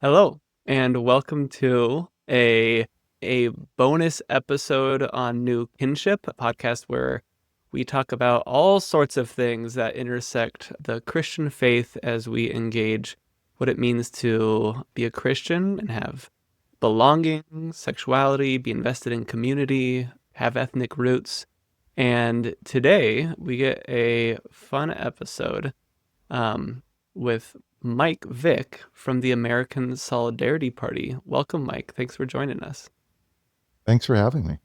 Hello, and welcome to a bonus episode on New Kinship, a podcast where we talk about all sorts of things that intersect the Christian faith as we engage what it means to be a Christian and have belonging, sexuality, be invested in community, have ethnic roots. And today we get a fun episode with Mike Vick from the American Solidarity Party. Welcome, Mike. Thanks for joining us. Thanks for having me.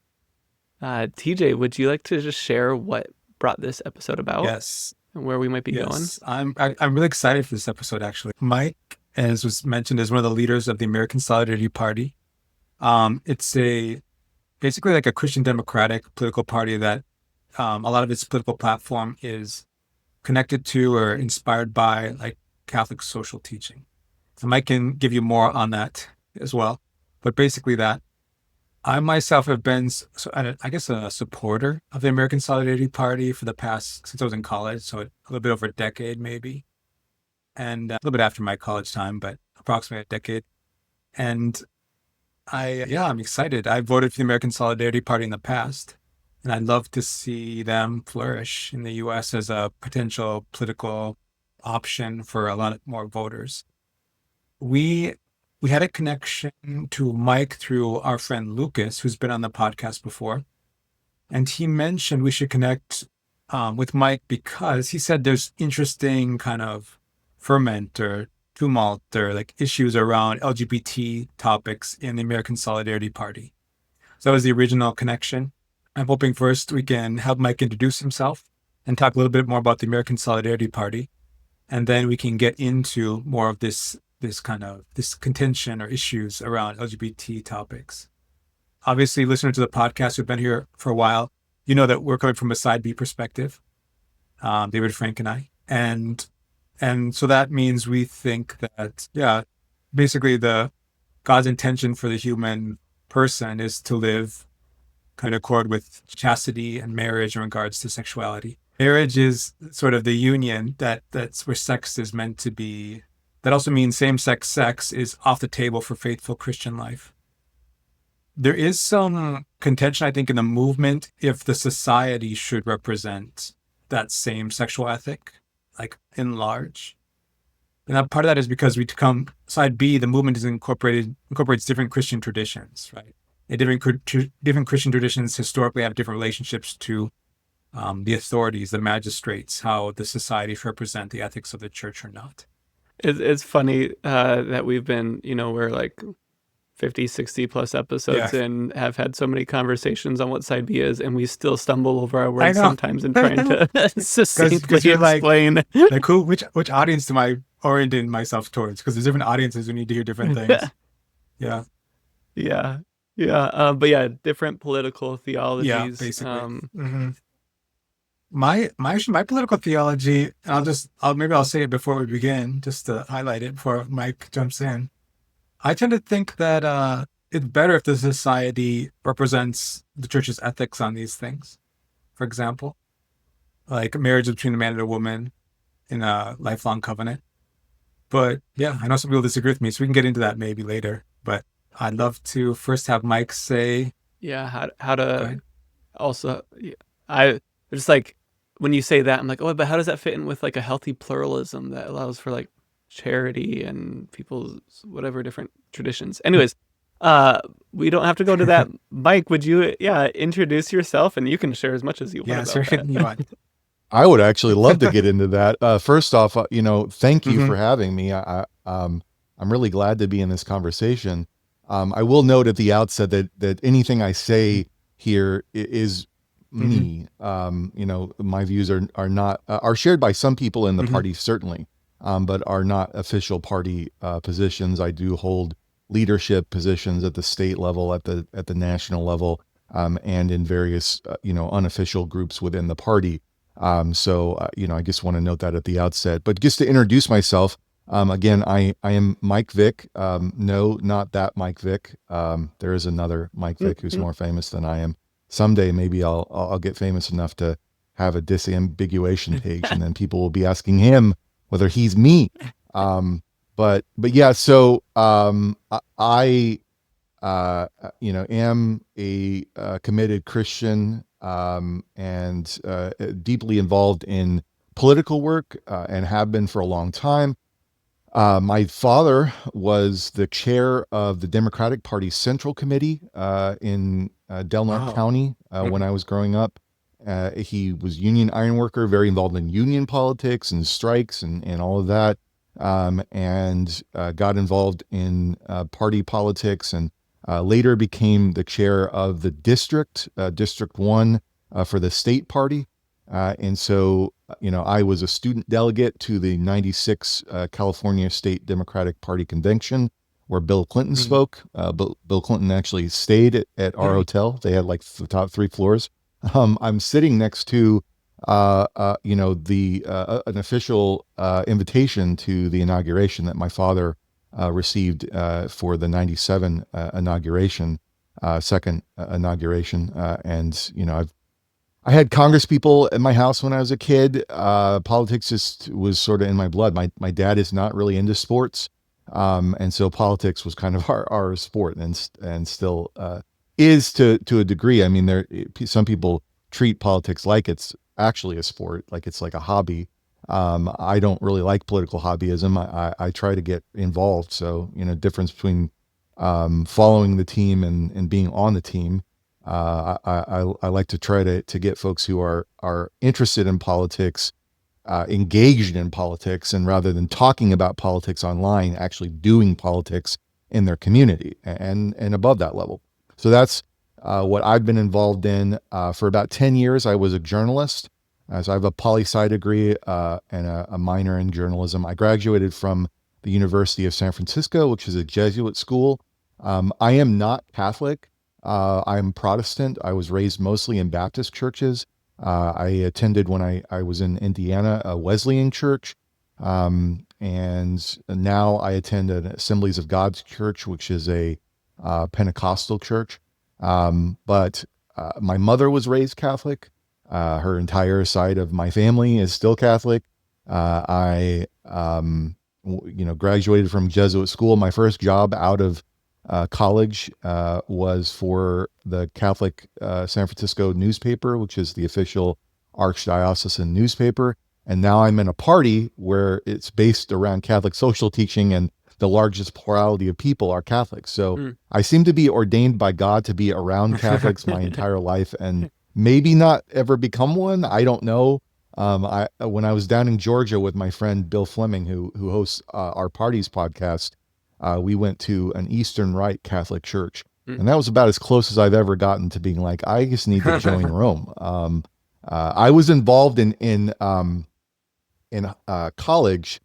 TJ, would you like to just share what brought this episode about Yes, and where we might be going? yes. I'm really excited for this episode, actually. Mike, as was mentioned, is one of the leaders of the American Solidarity Party. It's basically like a Christian democratic political party that a lot of its political platform is connected to or inspired by like Catholic social teaching. So Mike can give you more on that as well. But basically that I myself have been, I guess, a supporter of the American Solidarity Party for the past, since I was in college, so a little bit over a decade maybe, and a little bit after my college time, but approximately a decade. And I'm excited. I voted for the American Solidarity Party in the past, and I'd love to see them flourish in the U.S. as a potential political option for a lot more voters. We we had a connection to Mike through our friend Lucas, who's been on the podcast before, and he mentioned we should connect with Mike because he said there's interesting kind of ferment or tumult or like issues around LGBT topics in the American Solidarity Party. So that was the original connection. I'm hoping first we can help Mike introduce himself and talk a little bit more about the American Solidarity Party, and then we can get into more of this contention or issues around LGBT topics. Obviously, listeners to the podcast who've been here for a while, you know that we're coming from a side B perspective, David, Frank, and I, and so that means we think that basically the God's intention for the human person is to live kind of accord with chastity and marriage in regards to sexuality. Marriage is sort of the union that's where sex is meant to be. That also means same-sex sex is off the table for faithful Christian life. There is some contention, I think, in the movement if the society should represent that same sexual ethic, like in large. And that part of that is because we come side B, the movement is incorporates different Christian traditions, right? And different Christian traditions historically have different relationships to the authorities, the magistrates, how the society should represent the ethics of the church or not. It's funny that we've been, we're like 50, 60 plus episodes and have had so many conversations on what side B is, and we still stumble over our words sometimes in trying to succinctly explain. Like which audience am I orienting myself towards? Because there's different audiences who need to hear different things. Yeah. But yeah, different political theologies. Yeah, basically. My political theology, and I'll say it before we begin, just to highlight it before Mike jumps in. I tend to think that it's better if the society represents the church's ethics on these things. For example, like marriage between a man and a woman in a lifelong covenant. But yeah, I know some people disagree with me, so we can get into that maybe later. But I'd love to first have Mike say, how to also. I just like when you say that, I'm like, oh, but how does that fit in with like a healthy pluralism that allows for like charity and people's whatever different traditions? Anyways, we don't have to go to that. Mike, would you introduce yourself, and you can share as much as you want about that. I would actually love to get into that. First off, thank you for having me. I'm really glad to be in this conversation. I will note at the outset that anything I say here is me. My views are not are shared by some people in the party, certainly, but are not official party positions. I do hold leadership positions at the state level, at the national level, and in various unofficial groups within the party. I just want to note that at the outset. But just to introduce myself, again, I am Mike Vick. No, not that Mike Vick. There is another Mike Vick who's more famous than I am. Someday, maybe I'll get famous enough to have a disambiguation page, and then people will be asking him whether he's me. but yeah, so I am a committed Christian, and deeply involved in political work, and have been for a long time. My father was the chair of the Democratic Party Central Committee in Del Norte Wow. County when I was growing up. He was union ironworker, very involved in union politics and strikes and all of that, and got involved in party politics, and later became the chair of the District 1 for the state party. And so, I was a student delegate to the 96 California State Democratic Party Convention where Bill Clinton Mm. spoke. Bill Clinton actually stayed at our Yeah. hotel. They had like the top three floors. I'm sitting next to, an official invitation to the inauguration that my father received for the 97 inauguration, second inauguration. And, I had Congress people at my house when I was a kid. Politics just was sort of in my blood. My dad is not really into sports, and so politics was kind of our sport, and still is to a degree. I mean, some people treat politics like it's actually a sport, like it's like a hobby. I don't really like political hobbyism. I try to get involved. So, difference between following the team and being on the team. I like to try to get folks who are interested in politics, engaged in politics, and rather than talking about politics online, actually doing politics in their community and above that level. So that's what I've been involved in. For about 10 years, I was a journalist. So I have a poli-sci degree and a minor in journalism. I graduated from the University of San Francisco, which is a Jesuit school. I am not Catholic. I'm Protestant. I was raised mostly in Baptist churches. I attended when I was in Indiana, a Wesleyan church. And now I attend an Assemblies of God's church, which is a Pentecostal church. But my mother was raised Catholic. Her entire side of my family is still Catholic. I graduated from Jesuit school. My first job out of college was for the Catholic San Francisco newspaper, which is the official archdiocesan newspaper. And now I'm in a party where it's based around Catholic social teaching, and the largest plurality of people are Catholics. So I seem to be ordained by God to be around Catholics my entire life, and maybe not ever become one. I don't know. When I was down in Georgia with my friend Bill Fleming, who hosts our Parties podcast, we went to an Eastern Rite Catholic church, and that was about as close as I've ever gotten to being like, I just need to join Rome. I was involved in college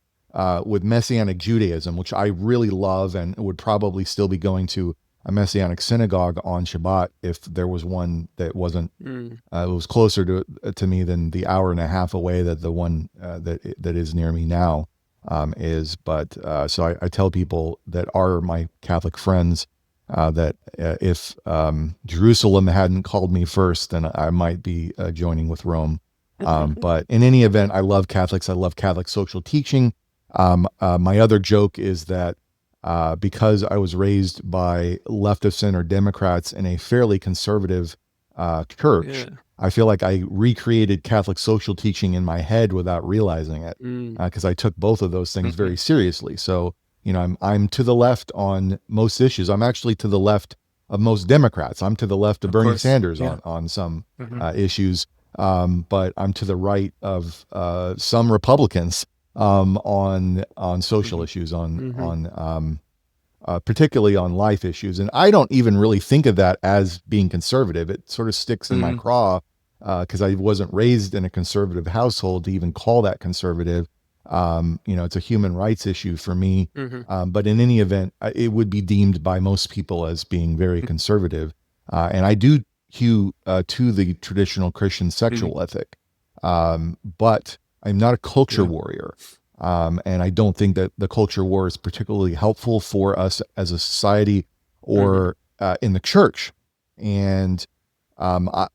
with Messianic Judaism, which I really love, and would probably still be going to a Messianic synagogue on Shabbat if there was one that wasn't. It was closer to me than the hour and a half away that the one that is near me now is. But so I tell people that are my Catholic friends that if Jerusalem hadn't called me first, then I might be joining with Rome. But in any event, I love Catholics. I love Catholic social teaching. My other joke is that because I was raised by left of center Democrats in a fairly conservative church, I feel like I recreated Catholic social teaching in my head without realizing it, because I took both of those things very seriously. So, I'm to the left on most issues. I'm actually to the left of most Democrats. I'm to the left of Bernie Sanders on some issues, but I'm to the right of some Republicans on social issues, on particularly on life issues. And I don't even really think of that as being conservative. It sort of sticks in my craw because I wasn't raised in a conservative household to even call that conservative. It's a human rights issue for me. But in any event, it would be deemed by most people as being very conservative. And I do hew to the traditional Christian sexual ethic. But I'm not a culture warrior. And I don't think that the culture war is particularly helpful for us as a society or in the church. And, I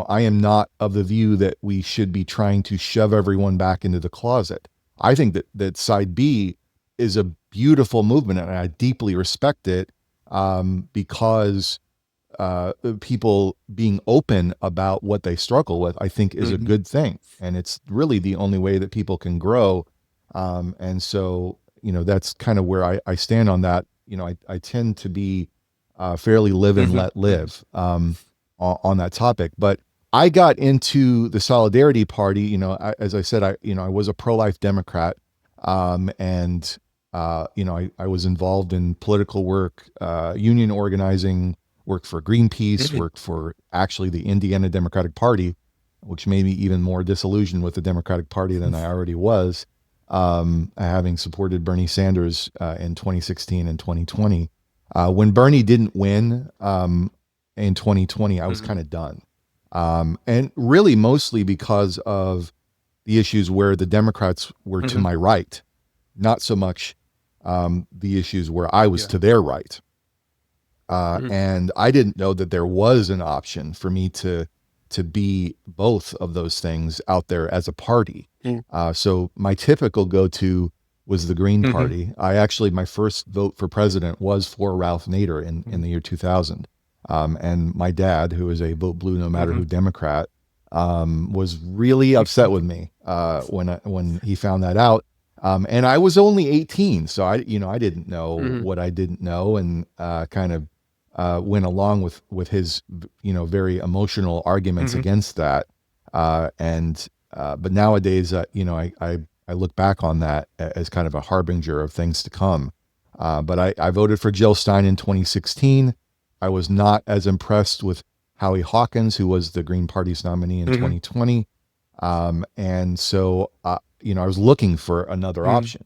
am not of the view that we should be trying to shove everyone back into the closet. I think that side B is a beautiful movement, and I deeply respect it, because people being open about what they struggle with, I think, is a good thing, and it's really the only way that people can grow. And so, that's kind of where I stand on that. I tend to be fairly live and let live, on that topic. But I got into the Solidarity Party. As I said, I was a pro-life Democrat, and I was involved in political work, union organizing, worked for Greenpeace, worked for actually the Indiana Democratic Party, which made me even more disillusioned with the Democratic Party than I already was, having supported Bernie Sanders in 2016 and 2020. When Bernie didn't win in 2020, I was kind of done. And really mostly because of the issues where the Democrats were to my right, not so much the issues where I was to their right. And I didn't know that there was an option for me to be both of those things out there as a party. So my typical go-to was the Green Party. My first vote for president was for Ralph Nader in the year 2000. And my dad, who is a vote blue no matter who Democrat, was really upset with me when he found that out. And I was only 18, so I didn't know what I didn't know, and kind of went along with his very emotional arguments against that. But nowadays, I look back on that as kind of a harbinger of things to come. But I voted for Jill Stein in 2016. I was not as impressed with Howie Hawkins, who was the Green Party's nominee in 2020. And so, I was looking for another option,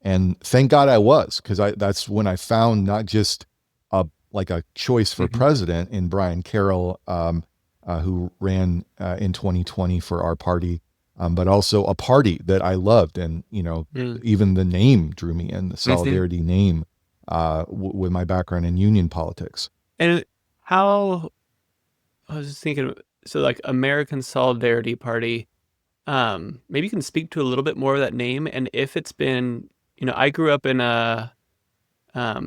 and thank God I was, because that's when I found not just a choice for president in Brian Carroll, who ran in 2020 for our party, but also a party that I loved. And, even the name drew me in, the Solidarity name, with my background in union politics. And I was just thinking, so like American Solidarity Party, maybe you can speak to a little bit more of that name, and if it's been, I grew up in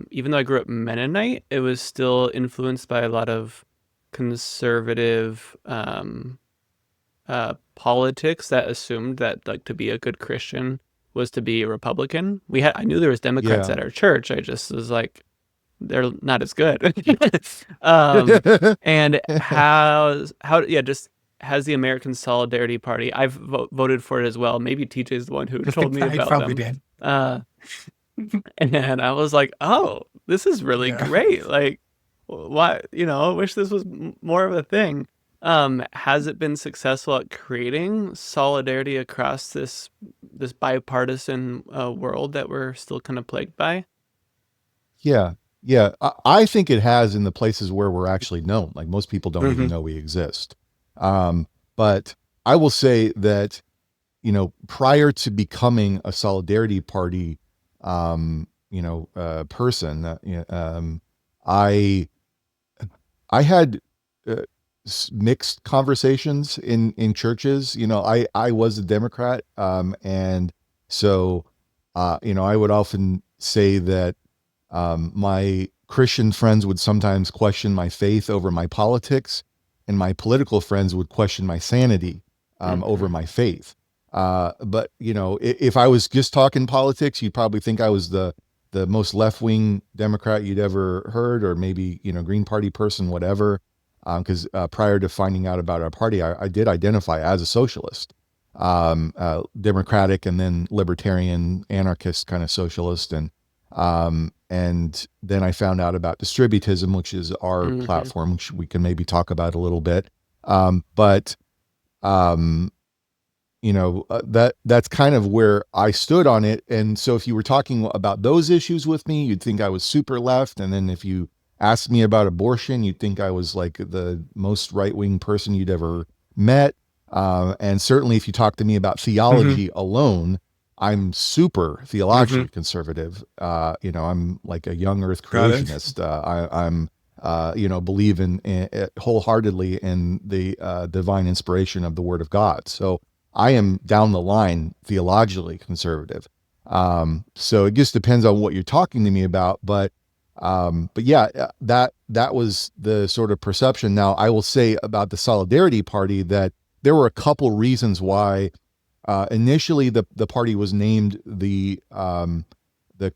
even though I grew up Mennonite, it was still influenced by a lot of conservative politics that assumed that, like, to be a good Christian was to be a Republican. I knew there was Democrats at our church. I just was like, they're not as good. And just has the American Solidarity Party. I've voted for it as well. Maybe TJ's the one who told me about them. I probably did. And I was like, oh, this is really great. Like, why? I wish this was more of a thing. Has it been successful at creating solidarity across this bipartisan world that we're still kind of plagued by? Yeah. I think it has in the places where we're actually known. Like, most people don't even know we exist. But I will say that, prior to becoming a Solidarity Party, person, I had mixed conversations in churches. I was a Democrat, and so I would often say that my Christian friends would sometimes question my faith over my politics, and my political friends would question my sanity over my faith. But if I was just talking politics, you'd probably think I was the most left-wing Democrat you'd ever heard, or maybe, Green Party person, whatever. Because prior to finding out about our party, I did identify as a socialist, democratic, and then libertarian, anarchist kind of socialist. And then I found out about distributism, which is our platform, which we can maybe talk about a little bit. That's kind of where I stood on it. And so if you were talking about those issues with me, you'd think I was super left. And then if you asked me about abortion, you'd think I was like the most right-wing person you'd ever met. And certainly if you talk to me about theology alone, I'm super theologically conservative. I'm like a young earth creationist. I'm believe in wholeheartedly in the divine inspiration of the Word of God. So I am down the line theologically conservative. So it just depends on what you're talking to me about. But yeah, that was the sort of perception. Now, I will say about the Solidarity Party that there were a couple reasons why initially the party was named the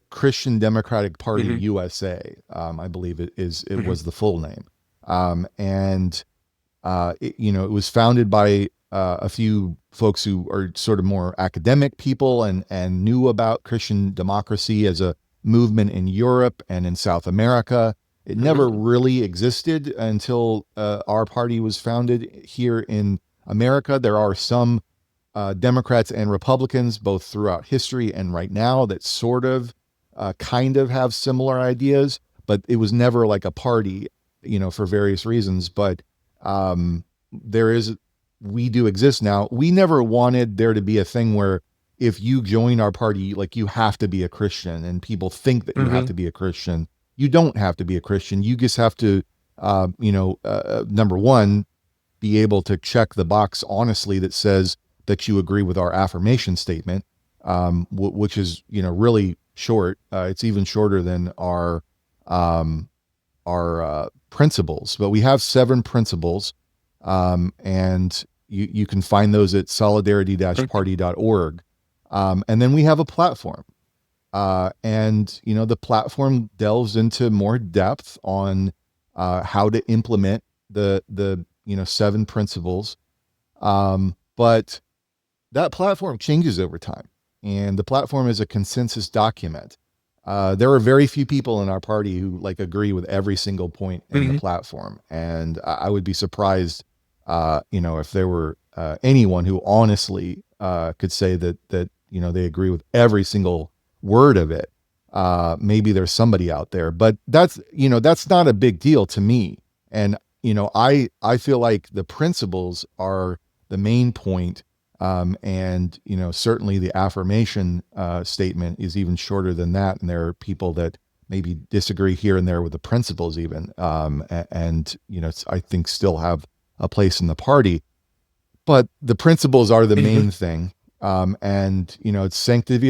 Christian Democratic Party Mm-hmm. USA. I believe it was the full name. And it was founded by a few folks who are sort of more academic people and knew about Christian democracy as a movement in Europe and in South America. It never Mm-hmm. really existed until our party was founded here in America. There are some Democrats and Republicans, both throughout history and right now, that sort of kind of have similar ideas, but it was never like a party, for various reasons. But um, we do exist now. We never wanted there to be a thing where if you join our party, like you have to be a Christian and people think that you have Mm-hmm. to be a Christian. You don't have to be a Christian. You just have to, number one, be able to check the box honestly that says that you agree with our affirmation statement, which is really short. It's even shorter than um, our principles, but we have 7 principles, and you can find those at solidarity-party.org. And then we have a platform, and the platform delves into more depth on how to implement the 7 principles. But that platform changes over time, and the platform is a consensus document. There are very few people in our party who agree with every single point in the Mm-hmm. platform, and I would be surprised, if there were anyone who honestly could say that they agree with every single word of it. Maybe there's somebody out there, but that's not a big deal to me. And I feel like the principles are the main point. And certainly the affirmation statement is even shorter than that, and there are people that maybe disagree here and there with the principles even, and I think still have a place in the party. But the principles are the Mm-hmm. main thing. And it's sanctity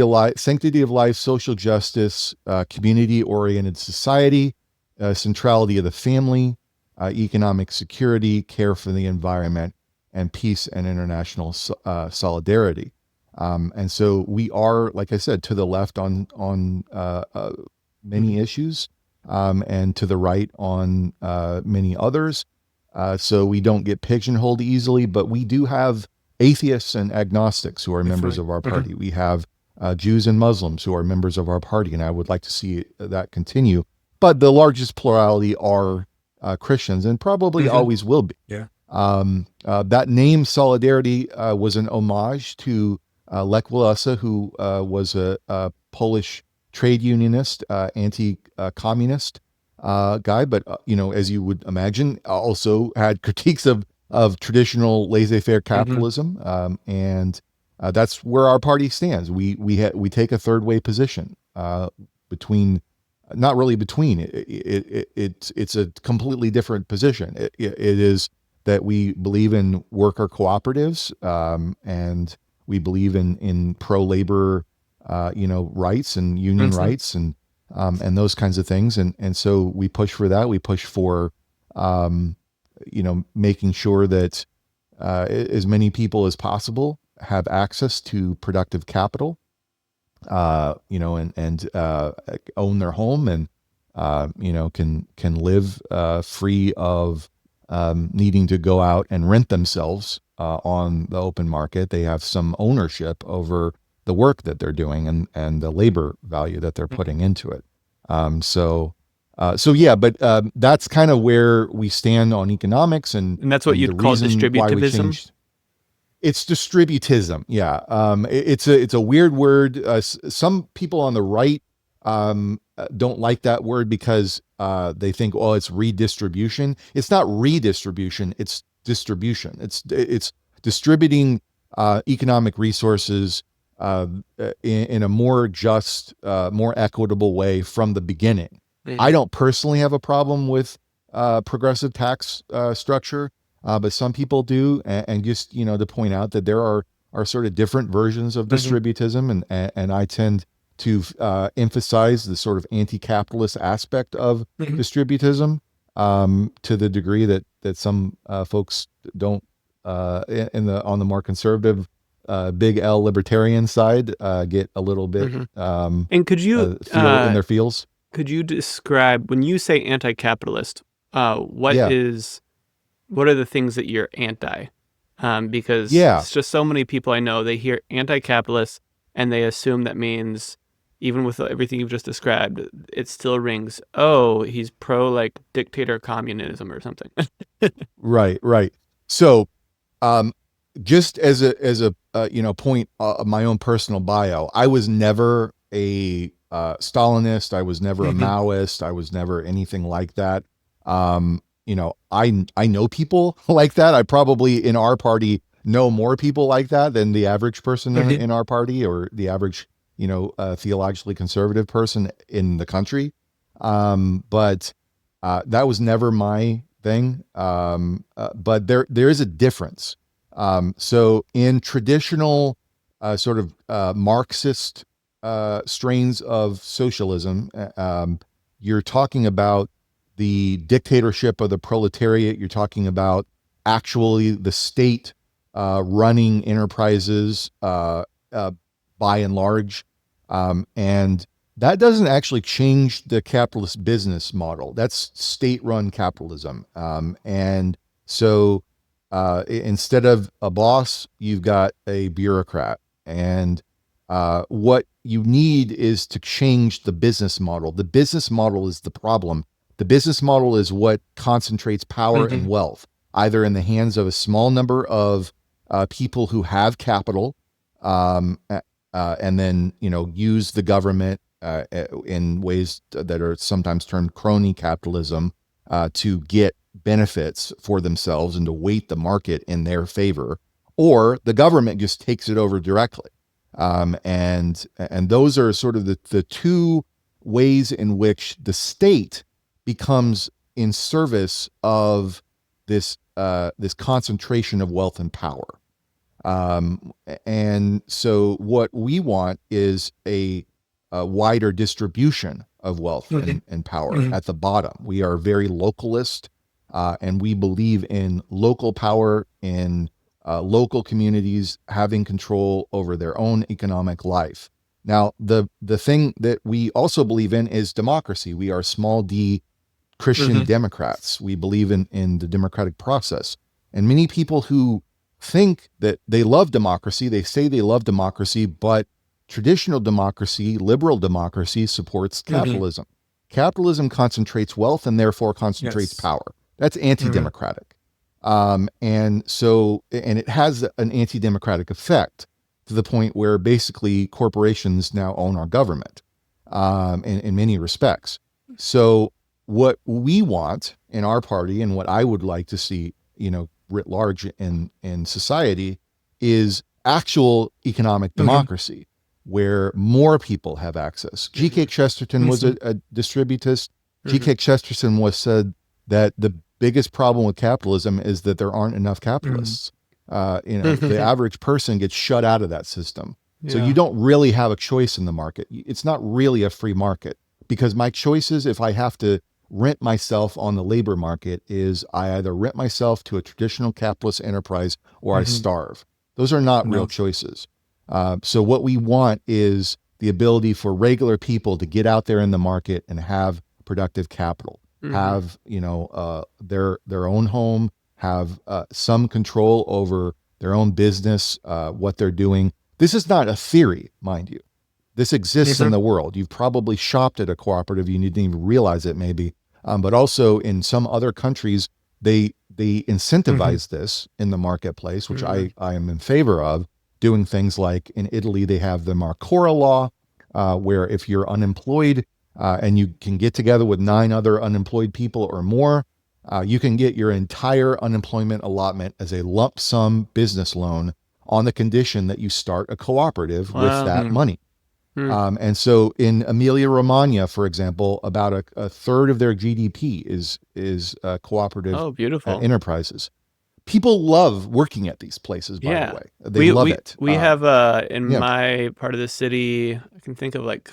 of life, social justice, community-oriented society, centrality of the family, economic security, care for the environment, and peace and international solidarity. And so we are, like I said, to the left on many Mm-hmm. issues, and to the right on many others. So we don't get pigeonholed easily, but we do have atheists and agnostics who are members Definitely. of our Mm-hmm. party. We have Jews and Muslims who are members of our party, and I would like to see that continue. But the largest plurality are Christians, and probably Mm-hmm. always will be. Yeah. That name Solidarity was an homage to Lech Walesa, who was a Polish trade unionist, anti-communist guy, but as you would imagine, also had critiques of traditional laissez-faire Mm-hmm. capitalism, and that's where our party stands. We take a third way position between, not really between. It's a completely different position. It is that we believe in worker cooperatives, and we believe in pro-labor, rights and union Mm-hmm. rights and those kinds of things. And so we push for that. We push for, making sure that as many people as possible have access to productive capital, and own their home and, can live free of needing to go out and rent themselves on the open market. They have some ownership over the work that they're doing and the labor value that they're putting into it. So yeah, but that's kind of where we stand on economics And that's what and the you'd call reason why we distributivism. changed. It's distributism. Yeah. It's a weird word. Some people on the right don't like that word because they think, oh, it's redistribution. It's not redistribution. It's distribution. It's distributing economic resources in a more just, more equitable way from the beginning. I Mm-hmm. don't personally have a problem with progressive tax structure, but some people do. And just to point out that there are are sort of different versions of distributism, and I tend to emphasize the sort of anti-capitalist aspect of distributism to the degree that some folks don't on the more conservative big L libertarian side get a little bit And could you feel in their feels. could you describe, when you say anti-capitalist, what Yeah. are the things that you're anti? Because Yeah. it's just so many people I know, they hear anti-capitalist and they assume that means, even with everything you've just described, it still rings, oh, he's pro like dictator communism or something. Right. So, just as a point of my own personal bio, I was never a Stalinist. I was never a Maoist. I was never anything like that. I know people like that. I probably in our party know more people like that than the average person in our party, or the average theologically conservative person in the country. But that was never my thing. But there is a difference. So in traditional sort of Marxist strains of socialism, you're talking about the dictatorship of the proletariat. You're talking about actually the state running enterprises by and large. And that doesn't actually change the capitalist business model. That's state-run capitalism. And so instead of a boss, you've got a bureaucrat. And what you need is to change the business model. The business model is the problem. The business model is what concentrates power and wealth, either in the hands of a small number of people who have capital, and then use the government in ways that are sometimes termed crony capitalism to get benefits for themselves and to weight the market in their favor, or the government just takes it over directly. And those are sort of the two ways in which the state becomes in service of this concentration of wealth and power. And so what we want is a wider distribution of wealth and power at the bottom. We are very localist, and we believe in local power, in local communities having control over their own economic life. Now, the thing that we also believe in is democracy. We are small d Christian Democrats. We believe in the democratic process. And many people who think that they love democracy, they say they love democracy, but traditional democracy, liberal democracy, supports capitalism. Capitalism concentrates wealth and therefore concentrates power. That's anti-democratic. And it has an anti-democratic effect to the point where basically corporations now own our government in many respects. So what we want in our party, and what I would like to see, writ large in society, is actual economic democracy, where more people have access. G.K. Chesterton was a distributist. G.K. Chesterton said that the biggest problem with capitalism is that there aren't enough capitalists. The average person gets shut out of that system. So you don't really have a choice in the market. It's not really a free market, because my choices, if I have to rent myself on the labor market, is I either rent myself to a traditional capitalist enterprise or I starve. Those are not real choices. So what we want is the ability for regular people to get out there in the market and have productive capital, have their own home, have some control over their own business, what they're doing. This is not a theory, mind you. This exists in the world. You've probably shopped at a cooperative. You didn't even realize it, maybe. But also in some other countries, they incentivize this in the marketplace, which I am in favor of. Doing things like in Italy, they have the Marcora law, where if you're unemployed and you can get together with 9 other unemployed people or more, you can get your entire unemployment allotment as a lump sum business loan on the condition that you start a cooperative with that money. And so in Emilia-Romagna, for example, about a third of their GDP is cooperative beautiful enterprises. people love working at these places, by the Yeah. way. They love it. We have in yeah. my part of the city, I can think of like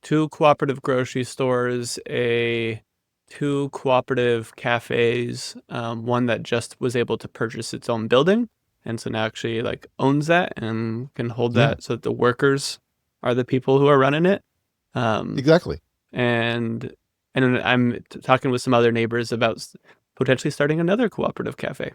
2 cooperative grocery stores, 2 cooperative cafes, one that just was able to purchase its own building, and so now actually like owns that and can hold Yeah. that so that the workers are the people who are running it. Exactly. And I'm talking with some other neighbors about potentially starting another cooperative cafe,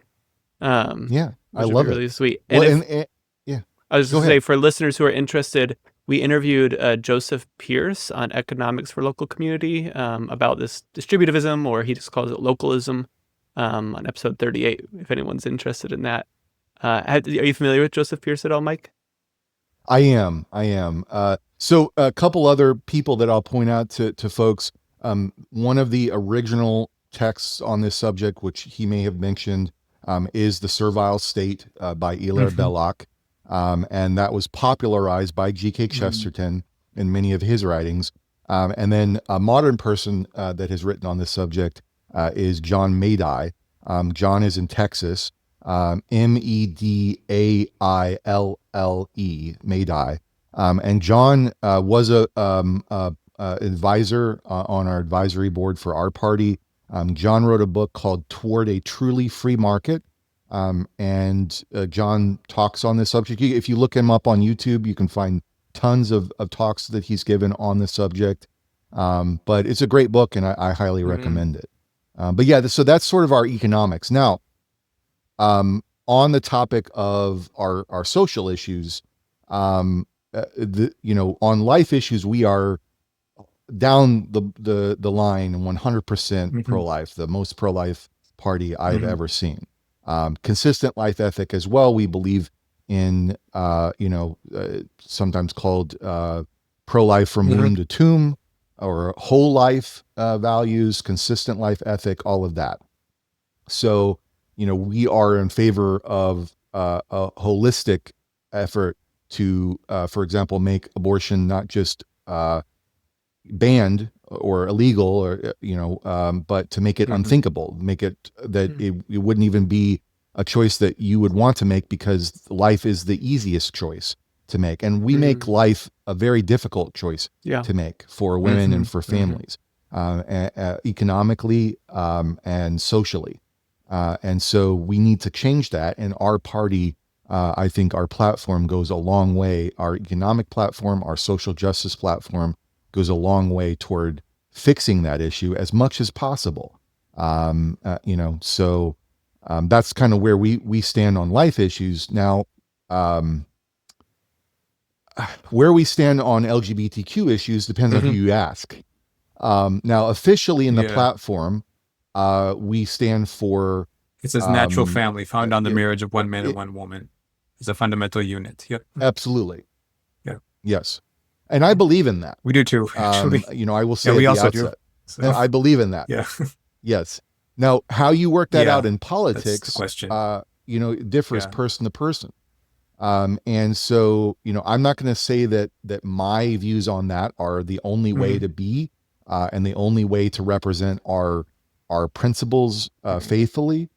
Yeah. I which would be love it. really sweet. Well, And if and yeah, I was go just to say, ahead. for listeners who are interested, we interviewed Joseph Pierce on Economics for Local Community about this distributivism, or he just calls it localism, on episode 38, if anyone's interested in that. Are you familiar with Joseph Pierce at all, Mike? I am. So a couple other people that I'll point out to folks. One of the original texts on this subject, which he may have mentioned, is The Servile State by Hilaire Belloc. And that was popularized by G.K. Chesterton in many of his writings. And then a modern person that has written on this subject is John Maydai. John is in Texas. Medaille, Maydai. And John was a advisor on our advisory board for our party. John wrote a book called Toward a Truly Free Market. And John talks on this subject. If you look him up on YouTube, you can find tons of talks that he's given on the subject. But it's a great book, and I highly recommend it. But yeah, so that's sort of our economics. Now, on the topic of our social issues, on life issues, we are down the line 100% pro-life, the most pro-life party I've ever seen. Consistent life ethic as well. We believe in, sometimes called pro-life from womb to tomb, or whole life values, consistent life ethic, all of that. So, we are in favor of a holistic effort to, for example, make abortion not just banned or illegal, or but to make it unthinkable, make it that it wouldn't even be a choice that you would want to make, because life is the easiest choice to make, and we make life a very difficult choice to make for women and for families, economically and socially. And so we need to change that. And our party, I think our platform goes a long way. Our economic platform, our social justice platform goes a long way toward fixing that issue as much as possible. So that's kind of where we stand on life issues. Now, where we stand on LGBTQ issues depends on who you ask. Now, officially in the platform, we stand for... It says natural family, found on the marriage of one man and one woman. It's a fundamental unit. Yep. Absolutely. Yeah. Yes. And I believe in that. We do too, actually. I will say we at the also outset, do. So. I believe in that. Yeah. Yes. Now, how you work that out in politics, that's the question. It differs person to person. And so, I'm not going to say that my views on that are the only way to be, and the only way to represent our principles faithfully.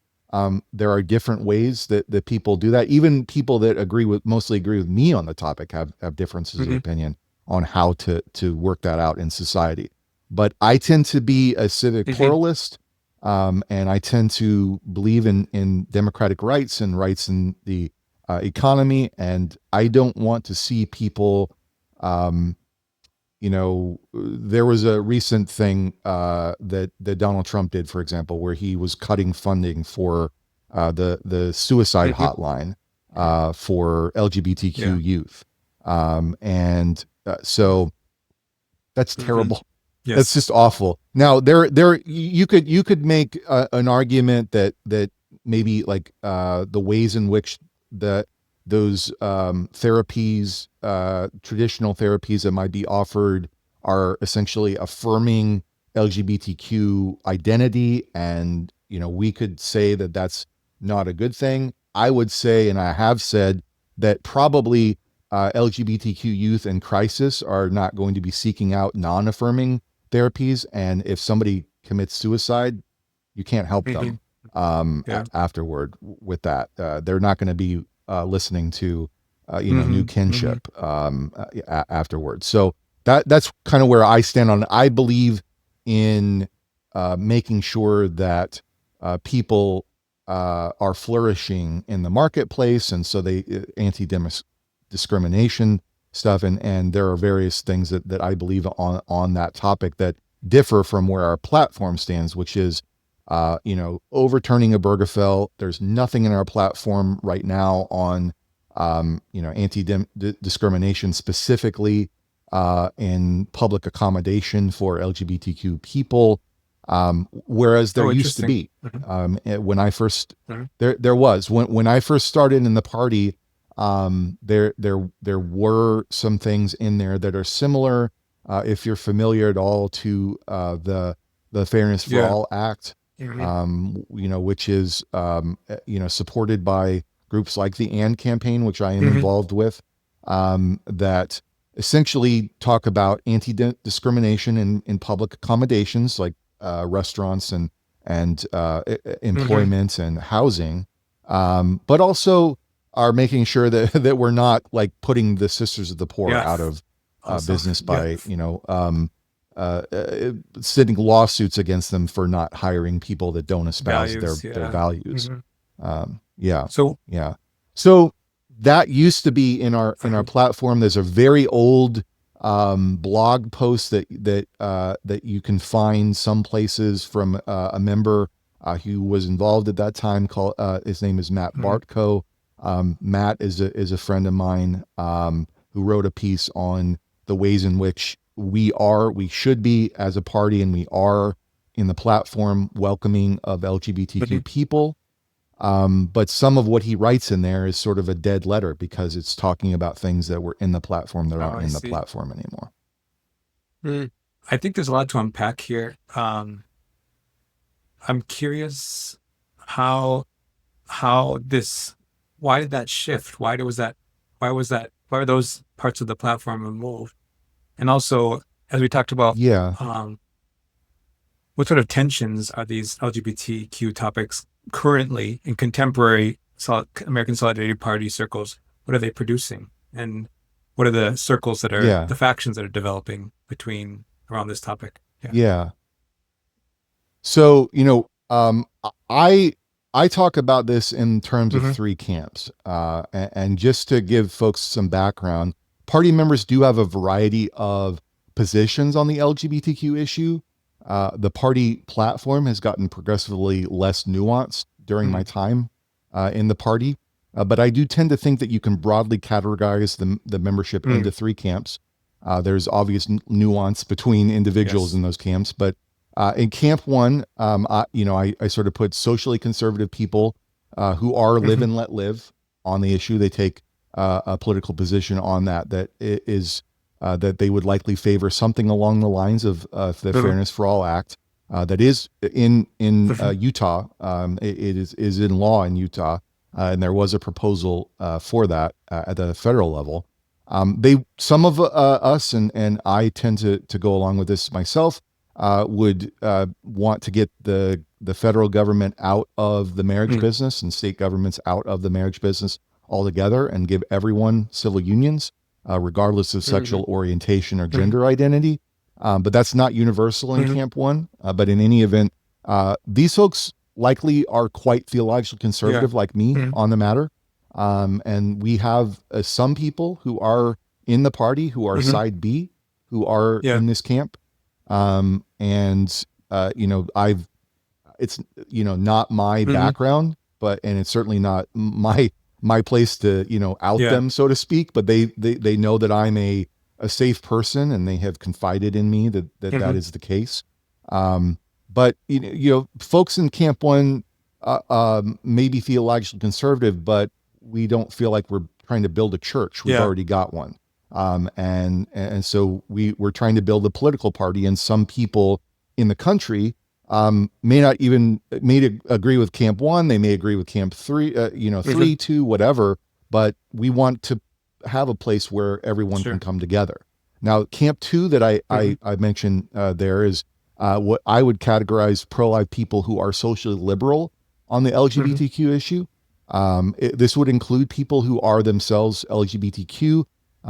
There are different ways that people do that. Even people that mostly agree with me on the topic have differences of opinion on how to work that out in society. But I tend to be a civic pluralist, and I tend to believe in democratic rights and rights in the economy. And I don't want to see people, there was a recent thing that Donald Trump did, for example, where he was cutting funding for the suicide hotline for LGBTQ youth. So that's terrible. Yes. That's just awful. Now, you could make an argument that maybe like the ways in which those therapies, traditional therapies that might be offered, are essentially affirming LGBTQ identity, and we could say that that's not a good thing. I would say, and I have said, that probably LGBTQ youth in crisis are not going to be seeking out non-affirming therapies, and if somebody commits suicide, you can't help them. Yeah. afterward with that. They're not going to be listening to new Mm-hmm. Mm-hmm. kinship afterwards. So that's kind of where I stand on it. I believe in making sure that people are flourishing in the marketplace, and so they discrimination stuff, and there are various things that I believe on that topic that differ from where our platform stands, which is overturning a Obergefell. There's nothing in our platform right now on anti-discrimination specifically in public accommodation for LGBTQ people. Whereas there Oh, used to interesting. be, Mm-hmm. when I first, Mm-hmm. there was, when I first started in the party, there were some things in there that are similar. If you're familiar at all to the Fairness for Yeah. All Act, Mm-hmm. which is supported by groups like the AND campaign, which I am Mm-hmm. involved with, that essentially talk about anti-discrimination in public accommodations like restaurants and Mm-hmm. employment and housing, but also are making sure that that we're not like putting the Sisters of the Poor Yeah. out of Awesome. business Yeah. by sending lawsuits against them for not hiring people that don't espouse Values. their Yeah. values. Mm-hmm. Yeah, So, yeah. So that used to be in our mhm. platform. There's a very old blog post that you can find some places from a member who was involved at that time. Called his name is Matt Mhm. Bartko. Matt is a friend of mine who wrote a piece on the ways in which we should be as a party, and we are in the platform welcoming of LGBTQ Mhm. people. But some of what he writes in there is sort of a dead letter because it's talking about things that were in the platform that Oh, aren't I in the see. platform anymore. Mm. I think there's a lot to unpack here. I'm curious how this why did that shift? Why were those parts of the platform removed? And also, as we talked about, Yeah. um, what sort of tensions are these LGBTQ topics currently in contemporary American Solidarity Party circles? What are they producing? And what are the circles Yeah. the factions that are developing around this topic? Yeah. Yeah. So, I talk about this in terms of Mm-hmm. three camps. And just to give folks some background, party members do have a variety of positions on the LGBTQ issue. The party platform has gotten progressively less nuanced during my Mm-hmm. time in the party. But I do tend to think that you can broadly categorize the membership Mm. into three camps. There's obvious nuance between individuals Yes. in those camps, but in camp one, I sort of put socially conservative people who are live Mm-hmm. and let live on the issue. They take a political position on that they would likely favor something along the lines of the Mm-hmm. Fairness for All Act that is in Mm-hmm. Utah. It is in law in Utah, and there was a proposal for that at the federal level. Some of us and I tend to go along with this myself. Would want to get the federal government out of the marriage Mm. business and state governments out of the marriage business altogether and give everyone civil unions, regardless of Mm-hmm. sexual orientation or Mm-hmm. gender identity. But that's not universal in Mm-hmm. Camp One. But in any event, these folks likely are quite theologically Yeah. conservative like me Mm-hmm. on the matter. And we have some people who are in the party who are Mm-hmm. side B, who are Yeah. in this camp. And I've it's not my Mm-hmm. background, and it's certainly not my place to out Yeah. them, so to speak. But they know that I'm a safe person, and they have confided in me that Mm-hmm. is the case. But folks in Camp One may be theologically conservative, but we don't feel like we're trying to build a church. We've Yeah. already got one. And so we're trying to build a political party, and some people in the country may agree with Camp One. They may agree with Camp Three, Mm-hmm. 3, 2, whatever. But we want to have a place where everyone can Sure. come together. Now, Camp Two that I Mm-hmm. I mentioned there is what I would categorize pro-life people who are socially liberal on the LGBTQ issue. This would include people who are themselves LGBTQ,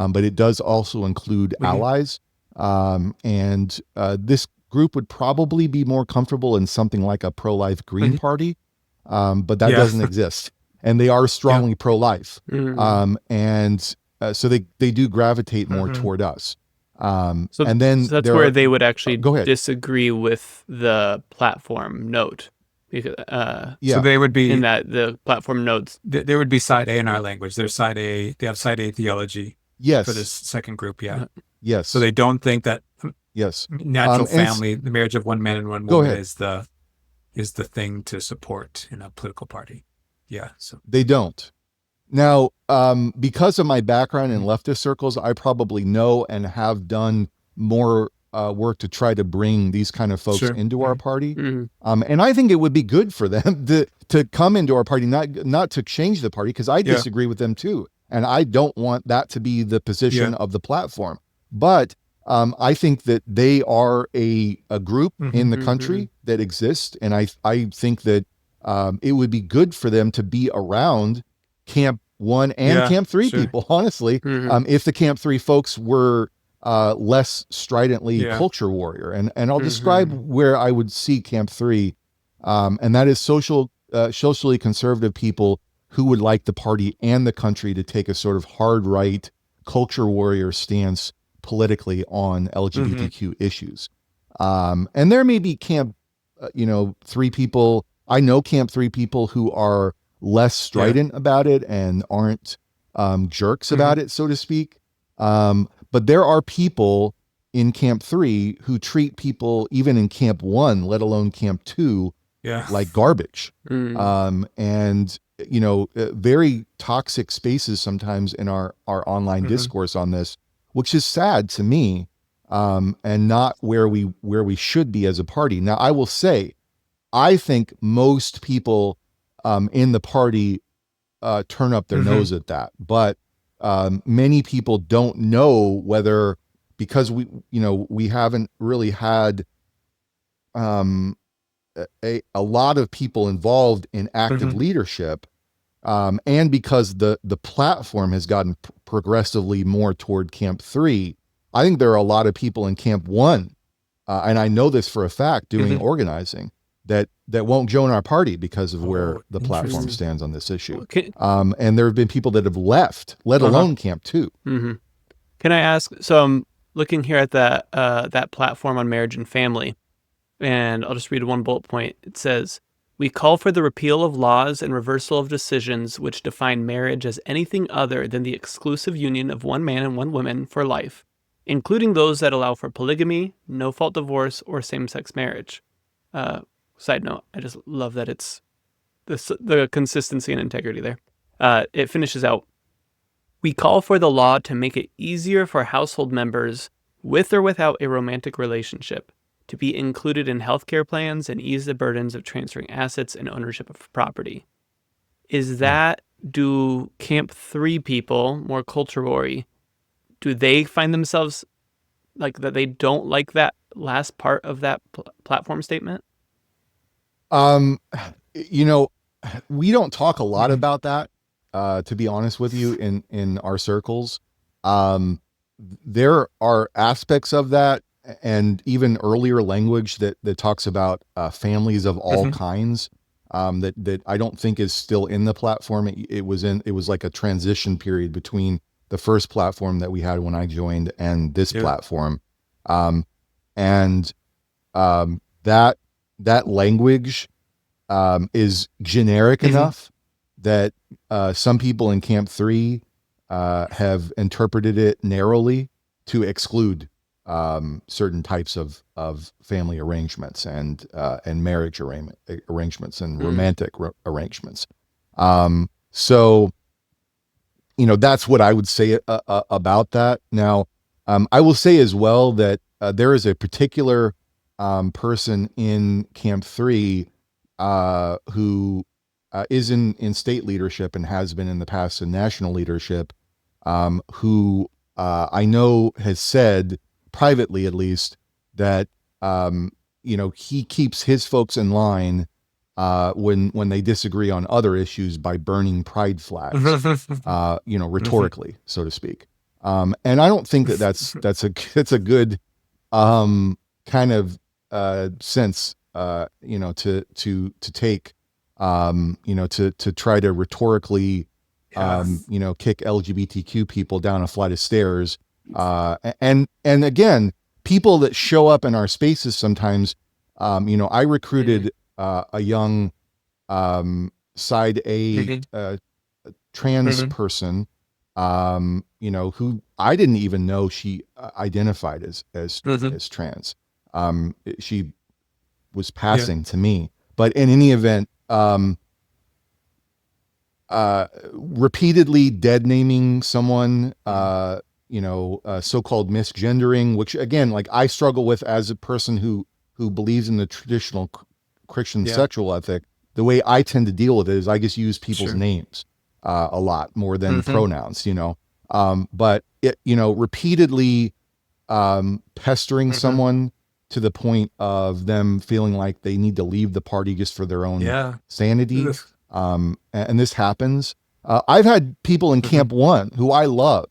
but it does also include allies. And this group would probably be more comfortable in something like a pro-life Green Party, but that doesn't exist. And they are strongly pro-life. And so they do gravitate more toward us. And then so that's where they would actually go ahead. disagree with the platform note. So they would be in that the platform notes. There would be side A in our language. There's side A. They have side A theology. Yes. For this second group. Yeah. Yes. So they don't think that. Yes. Natural family, the marriage of one man and one woman is the thing to support in a political party. Yeah. So they don't. Now, because of my background in leftist circles, I probably know and have done more work to try to bring these kind of folks into our party. And I think it would be good for them to come into our party, not to change the party, because I disagree with them too. And I don't want that to be the position of the platform. But I think that they are a group in the country that exists. And I think that it would be good for them to be around Camp 1 and Camp 3 people, honestly, if the Camp 3 folks were less stridently culture warrior. And I'll describe where I would see Camp 3, and that is socially conservative people who would like the party and the country to take a sort of hard right culture warrior stance politically on LGBTQ issues. And there may be Camp 3 people. I know Camp 3 people who are less strident about it and aren't jerks about it, so to speak. But there are people in Camp 3 who treat people, even in Camp 1, let alone Camp 2, like garbage. And, very toxic spaces sometimes in our online discourse on this, which is sad to me, and not where we should be as a party. Now, I will say, I think most people in the party turn up their nose at that, but many people don't know whether, because we haven't really had a lot of people involved in active leadership, and because the platform has gotten progressively more toward Camp 3. I think there are a lot of people in Camp 1, and I know this for a fact, doing organizing, that won't join our party because of where the platform stands on this issue. And there have been people that have left, let alone Camp 2. Can I ask, so I'm looking here at that platform on marriage and family, and I'll just read one bullet point. It says, "We call for the repeal of laws and reversal of decisions which define marriage as anything other than the exclusive union of one man and one woman for life, including those that allow for polygamy, no-fault divorce, or same-sex marriage." Side note, I just love that it's the consistency and integrity there. It finishes out, "We call for the law to make it easier for household members, with or without a romantic relationship, to be included in healthcare plans and ease the burdens of transferring assets and ownership of property." Is that, do Camp 3 people, more culture warrior, do they find themselves like that they don't like that last part of that platform statement? We don't talk a lot about that, to be honest with you, in our circles. There are aspects of that, and even earlier language that talks about families of all kinds, that I don't think is still in the platform. It was like a transition period between the first platform that we had when I joined and this platform. That language is generic enough that some people in Camp 3 have interpreted it narrowly to exclude certain types of family arrangements and marriage arrangements and romantic arrangements. So that's what I would say about that. Now, I will say as well that there is a particular person in Camp 3 who is in state leadership and has been in the past in national leadership, who I know has said, privately at least, that he keeps his folks in line when they disagree on other issues by burning pride flags, rhetorically, so to speak. And I don't think that's a good kind of sense, to take, to try to rhetorically, kick LGBTQ people down a flight of stairs. And again, people that show up in our spaces sometimes, I recruited a young side A trans person, who I didn't even know she identified as trans. She was passing to me, but in any event, repeatedly dead naming someone, so-called misgendering, which again, like I struggle with as a person who believes in the traditional Christian sexual ethic. The way I tend to deal with it is I just use people's names a lot more than pronouns, but it, repeatedly pestering someone to the point of them feeling like they need to leave the party just for their own sanity. And this happens. I've had people in Camp One who I love,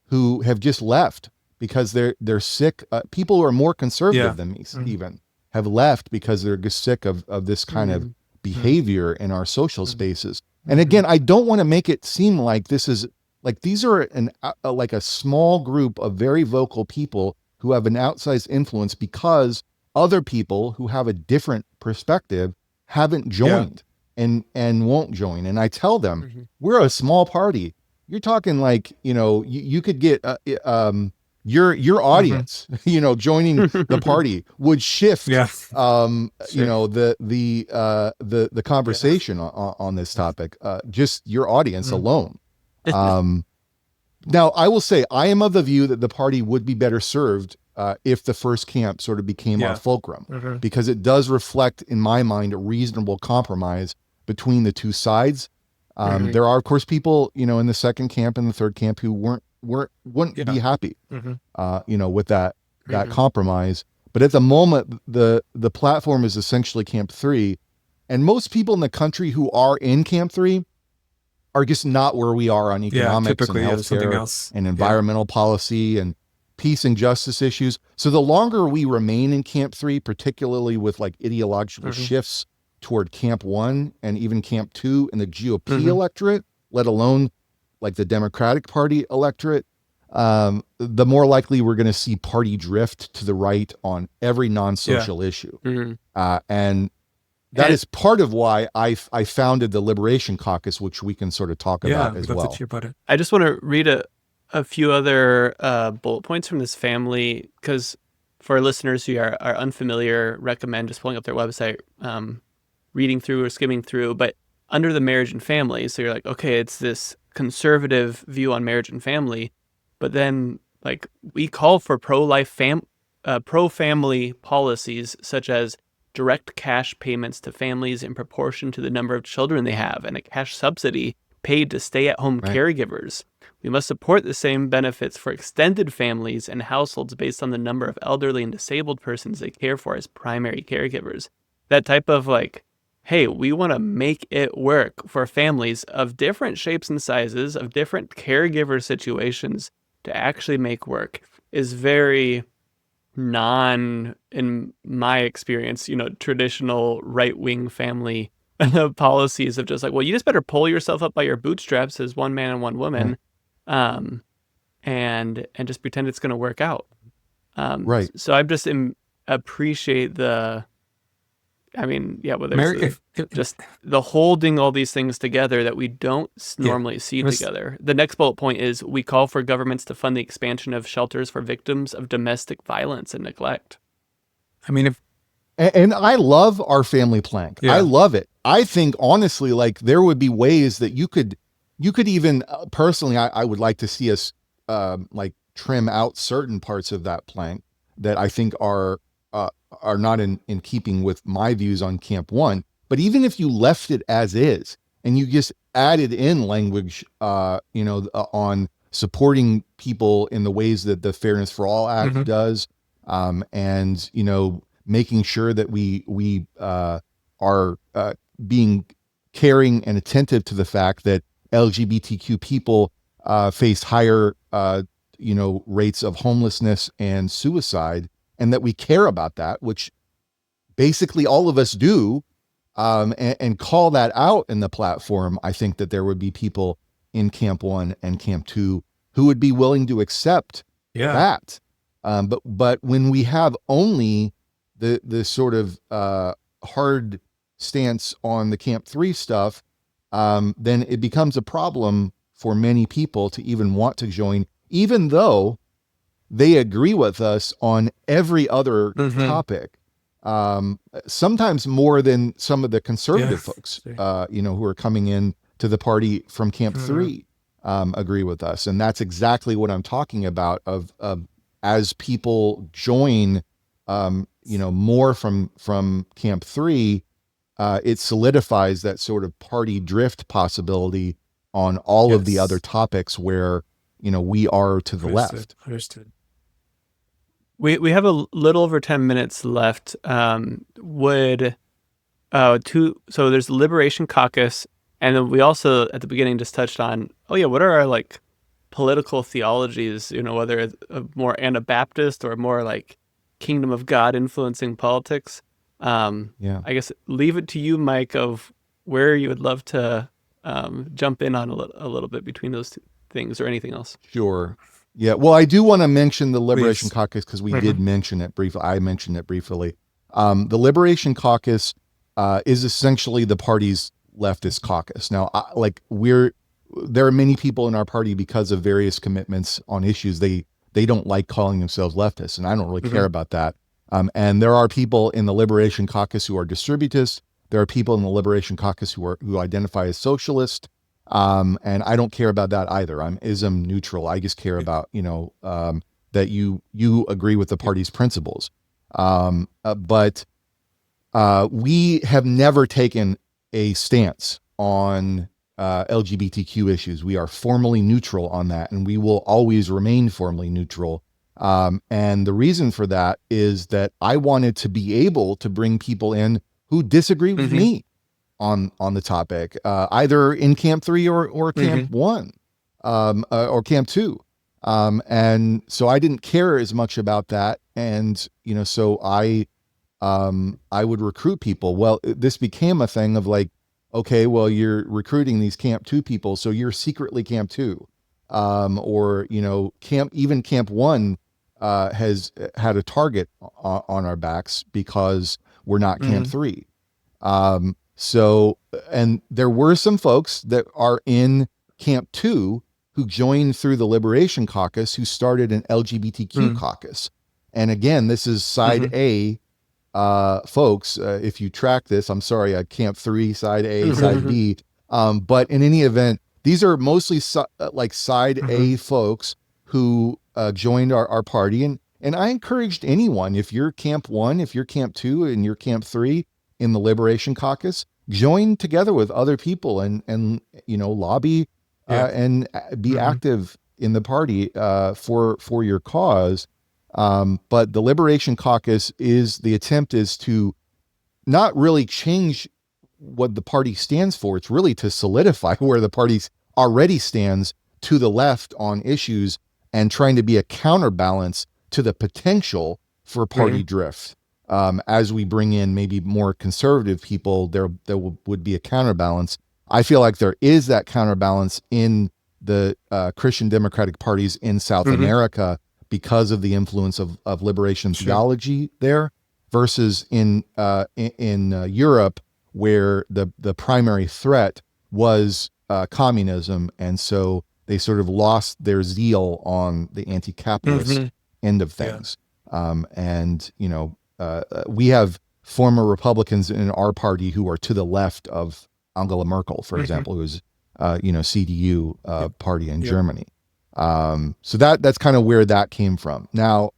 who have just left because they're sick. People who are more conservative than me even have left because they're just sick of this kind of behavior in our social spaces. And again, I don't want to make it seem like this is like, these are like a small group of very vocal people who have an outsized influence because other people who have a different perspective haven't joined and won't join. And I tell them, we're a small party. You're talking like, you could get your audience, joining the party would shift, the conversation on this topic, just your audience alone. Now, I will say, I am of the view that the party would be better served if the first camp sort of became our fulcrum, because it does reflect, in my mind, a reasonable compromise between the two sides. There are, of course, people, in the second camp and the third camp who wouldn't be happy, with that compromise. But at the moment, the platform is essentially Camp 3, and most people in the country who are in Camp 3 are just not where we are on economics and healthcare and environmental policy and peace and justice issues. So the longer we remain in Camp 3, particularly with like ideological shifts toward Camp 1 and even Camp 2 in the GOP electorate, let alone like the Democratic Party electorate, the more likely we're going to see party drift to the right on every non-social issue. And that is part of why I founded the Liberation Caucus, which we can sort of talk about as well. I just want to read a few other bullet points from this family, because for listeners who are unfamiliar, recommend just pulling up their website, reading through or skimming through. But under the marriage and family, so you're like, okay, it's this conservative view on marriage and family, but then like we call for pro-family policies such as direct cash payments to families in proportion to the number of children they have, and a cash subsidy paid to stay-at-home caregivers. We must support the same benefits for extended families and households based on the number of elderly and disabled persons they care for as primary caregivers. That type of like, hey, we want to make it work for families of different shapes and sizes, of different caregiver situations to actually make work is very in my experience, traditional right-wing family policies of just like, well, you just better pull yourself up by your bootstraps as one man and one woman, and just pretend it's going to work out. So I just appreciate whether it's just the holding all these things together that we don't normally see together. The next bullet point is we call for governments to fund the expansion of shelters for victims of domestic violence and neglect. And I love our family plank. I love it. I think honestly, like there would be ways that you could even personally, I would like to see us like trim out certain parts of that plank that I think are not in keeping with my views on Camp 1. But even if you left it as is and you just added in language, on supporting people in the ways that the Fairness for All Act does, and making sure that we are being caring and attentive to the fact that LGBTQ people face higher, rates of homelessness and suicide, and that we care about that, which basically all of us do, and call that out in the platform, I think that there would be people in Camp 1 and Camp 2 who would be willing to accept that. But when we have only the sort of hard stance on the Camp 3 stuff, then it becomes a problem for many people to even want to join, even though they agree with us on every other topic. Sometimes more than some of the conservative folks, who are coming in to the party from Camp 3, agree with us. And that's exactly what I'm talking about of as people join, more from Camp 3, it solidifies that sort of party drift possibility on all of the other topics where, we are to the left. Understood. We have a little over 10 minutes left. So there's the Liberation Caucus, and then we also at the beginning just touched on, what are our political theologies, whether it's more Anabaptist or more like Kingdom of God influencing politics. I guess leave it to you, Mike, of where you would love to jump in on a little bit between those two things or anything else. Sure. Yeah. Well, I do want to mention the Liberation Caucus because we did mention it briefly. I mentioned it briefly. The Liberation Caucus is essentially the party's leftist caucus. Now, there are many people in our party because of various commitments on issues. They don't like calling themselves leftists, and I don't really care about that. And there are people in the Liberation Caucus who are distributists. There are people in the Liberation Caucus who identify as socialist. And I don't care about that either. I'm ism neutral. I just care about, that you agree with the party's principles. But we have never taken a stance on LGBTQ issues. We are formally neutral on that, and we will always remain formally neutral. And the reason for that is that I wanted to be able to bring people in who disagree with me on the topic, either in Camp 3 or Camp 1, or Camp 2. And so I didn't care as much about that. And, so I would recruit people. Well, this became a thing of okay, well, you're recruiting these Camp 2 people, so you're secretly Camp 2. Or, even Camp 1 has had a target on our backs because we're not Camp 3. So, and there were some folks that are in Camp 2 who joined through the Liberation Caucus who started an LGBTQ caucus. And again, this is side A, folks. If you track this, I'm sorry, Camp 3, side A, side B. But in any event, these are mostly side A folks who joined our party. And I encouraged anyone, if you're Camp 1, if you're Camp 2, and you're Camp 3 in the Liberation Caucus, join together with other people and lobby and be active in the party for your cause. But the Liberation Caucus the attempt is to not really change what the party stands for. It's really to solidify where the party already stands to the left on issues and trying to be a counterbalance to the potential for party drift. As we bring in maybe more conservative people, there would be a counterbalance. I feel like there is that counterbalance in the Christian democratic parties in South America because of the influence of liberation theology there, versus in Europe, where the primary threat was communism, and so they sort of lost their zeal on the anti-capitalist end of things. We have former Republicans in our party who are to the left of Angela Merkel, for example, who's CDU party in Germany. So that's kind of where that came from. Now,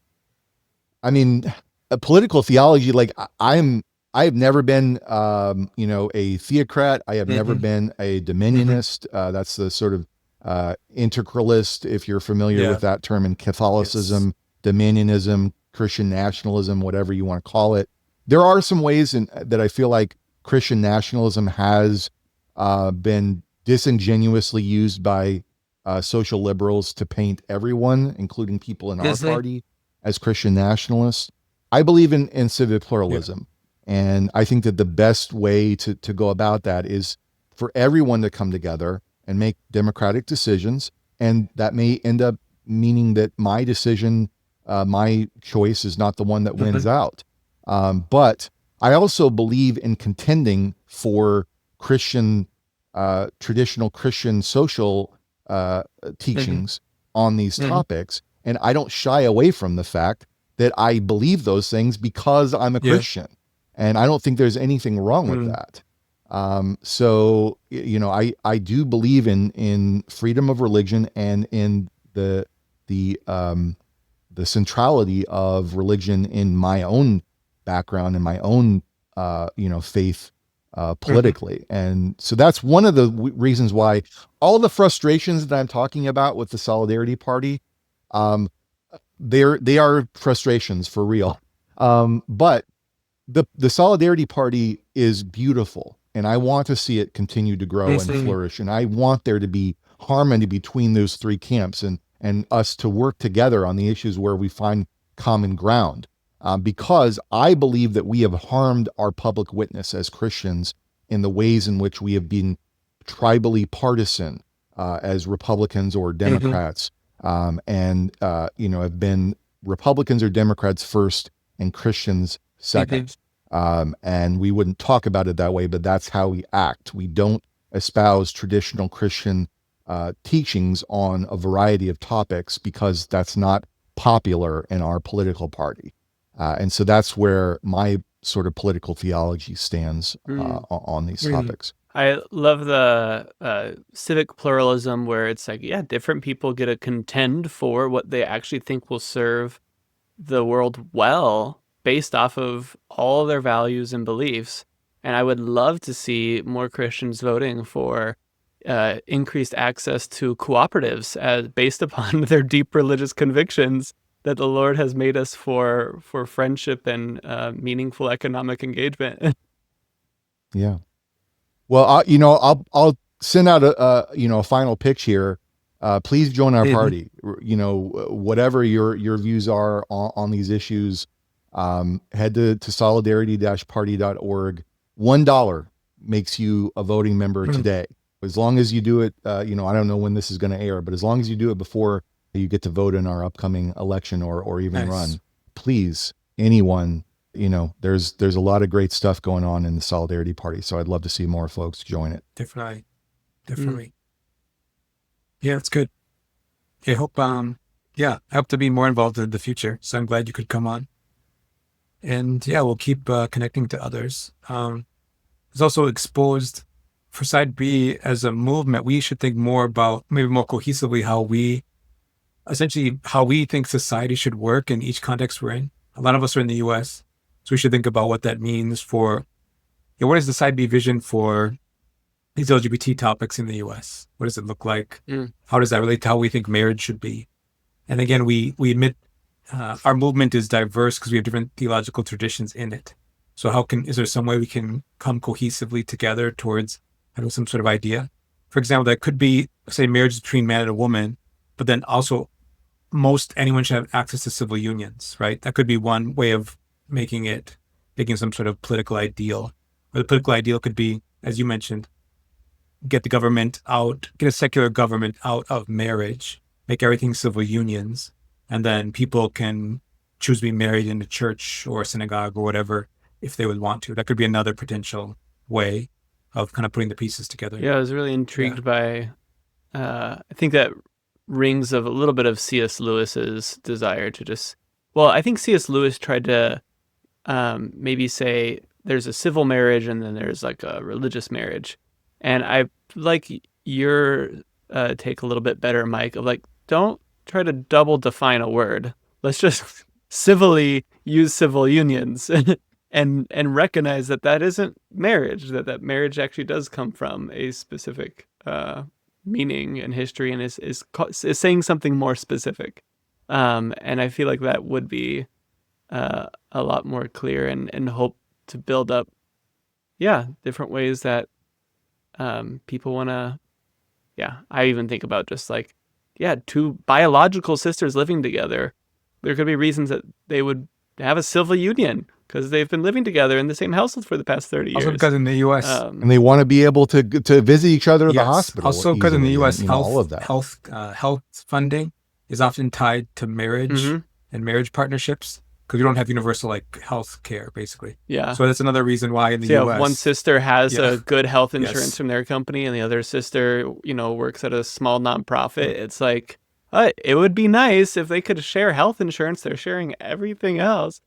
I mean, a political theology, I've never been a theocrat. I have never been a dominionist. That's the sort of integralist, if you're familiar with that term in Catholicism, dominionism, Christian nationalism, whatever you want to call it. There are some ways that I feel like Christian nationalism has been disingenuously used by social liberals to paint everyone, including people in our party, as Christian nationalists. I believe in civic pluralism. And I think that the best way to go about that is for everyone to come together and make democratic decisions. And that may end up meaning that my decision, my choice is not the one that wins out. But I also believe in contending for Christian, traditional Christian social teachings on these topics. And I don't shy away from the fact that I believe those things because I'm a Christian. And I don't think there's anything wrong with that. So, you know, I do believe in freedom of religion and in the centrality of religion in my own background and my own, you know, faith politically. And so that's one of the reasons why all the frustrations that I'm talking about with the Solidarity Party, they are frustrations for real. But the Solidarity Party is beautiful, and I want to see it continue to grow and flourish. And I want there to be harmony between those three camps and us to work together on the issues where we find common ground. Because I believe that we have harmed our public witness as Christians in the ways in which we have been tribally partisan as Republicans or Democrats, and you know, have been Republicans or Democrats first and Christians second. And we wouldn't talk about it that way, but that's how we act. We don't espouse traditional Christian teachings on a variety of topics because that's not popular in our political party. And so that's where my sort of political theology stands on these topics. I love the civic pluralism where it's like, yeah, different people get to contend for what they actually think will serve the world well based off of all their values and beliefs. And I would love to see more Christians voting for increased access to cooperatives based upon their deep religious convictions that the Lord has made us for friendship and meaningful economic engagement. Yeah. Well, you know, I'll send out a final pitch here. Please join our party. You know, whatever your views are on these issues, head to solidarity-party.org. $1 makes you a voting member today. As long as you do it, you know, I don't know when this is going to air, but as long as you do it before you get to vote in our upcoming election or even run, please, anyone, you know, there's a lot of great stuff going on in the Solidarity Party. So I'd love to see more folks join it. Definitely. Yeah, it's good. I hope, I hope to be more involved in the future. So I'm glad you could come on. And yeah, we'll keep connecting to others. It's also exposed for Side B as a movement. We should think more about, maybe more cohesively, how we think society should work in each context we're in. A lot of us are in the US, so we should think about what that means for, what is the Side B vision for these LGBT topics in the US? What does it look like? How does that relate to how we think marriage should be? And again, we admit our movement is diverse because we have different theological traditions in it. So is there some way we can come cohesively together towards having some sort of idea? For example, that could be, say, marriage between man and a woman, but then also anyone should have access to civil unions, right? That could be one way of making some sort of political ideal. Or the political ideal could be, as you mentioned, get a secular government out of marriage, make everything civil unions, and then people can choose to be married in a church or a synagogue or whatever if they would want to. That could be another potential way of kind of putting the pieces together. Yeah, I was really intrigued by, I think that rings of a little bit of C.S. Lewis's desire to I think C.S. Lewis tried to maybe say there's a civil marriage and then there's like a religious marriage. And I like your take a little bit better, Mike, of like, don't try to double define a word. Let's just civilly use civil unions and recognize that isn't marriage, that marriage actually does come from a specific meaning and history and is saying something more specific. And I feel like that would be a lot more clear and hope to build up different ways that people want to. Yeah, I even think about just like, two biological sisters living together. There could be reasons that they would have a civil union because they've been living together in the same household for the past 30 years. Also because in the U.S. And they want to be able to visit each other at the Yes. hospital. Also because in the easily, U.S. and, all of that. health funding is often tied to marriage and marriage partnerships because we don't have universal like health care basically. Yeah. So that's another reason why in the U.S. one sister has a good health insurance Yes. from their company, and the other sister, works at a small nonprofit. It's like, it would be nice if they could share health insurance. They're sharing everything else.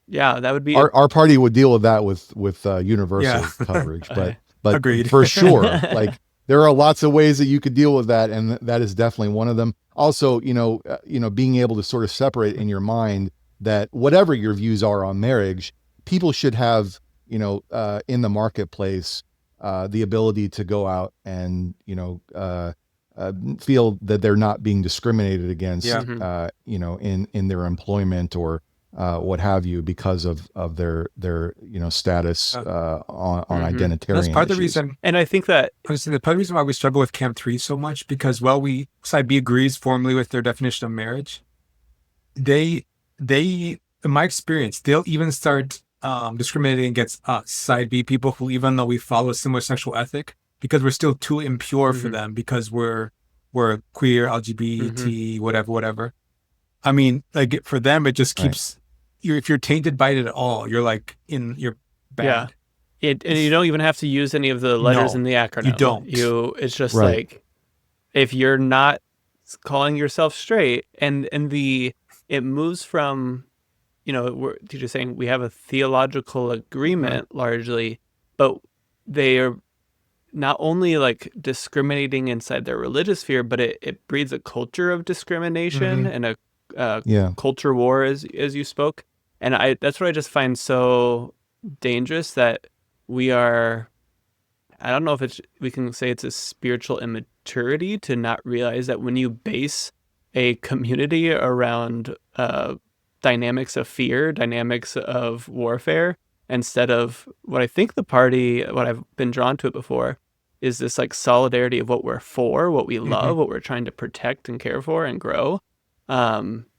Yeah, that would be our party would deal with that with universal coverage, but Agreed. for sure, like there are lots of ways that you could deal with that, and that is definitely one of them. Also, being able to sort of separate in your mind that whatever your views are on marriage, people should have, in the marketplace, the ability to go out and feel that they're not being discriminated against, in their employment or what have you, because of their status on identitarian That's part of the issues. reason. And I think that Honestly, the part of the reason why we struggle with Camp 3 so much, because Side B agrees formally with their definition of marriage, they in my experience, they'll even start discriminating against us, Side B people, who, even though we follow a similar sexual ethic, because we're still too impure for them, because we're queer, LGBT, whatever. I mean, like for them, it just keeps if you're tainted by it at all, you're you're bad. Yeah. And you don't even have to use any of the letters in the acronym. You don't. It's just like, if you're not calling yourself straight, and it moves from, we're just saying we have a theological agreement largely, but they are not only like discriminating inside their religious sphere, but it breeds a culture of discrimination and a culture war, as you spoke. And that's what I just find so dangerous, that we are, I don't know if we can say it's a spiritual immaturity to not realize that when you base a community around dynamics of fear, dynamics of warfare, instead of what I think what I've been drawn to it before, is this like solidarity of what we're for, what we love, what we're trying to protect and care for and grow.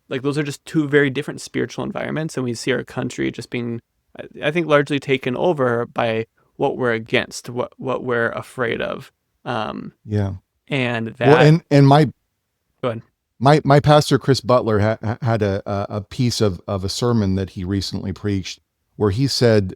Like those are just two very different spiritual environments, and we see our country just being, I think, largely taken over by what we're against, what we're afraid of. And that. Well, and my go ahead. My pastor Chris Butler had a piece of a sermon that he recently preached where he said,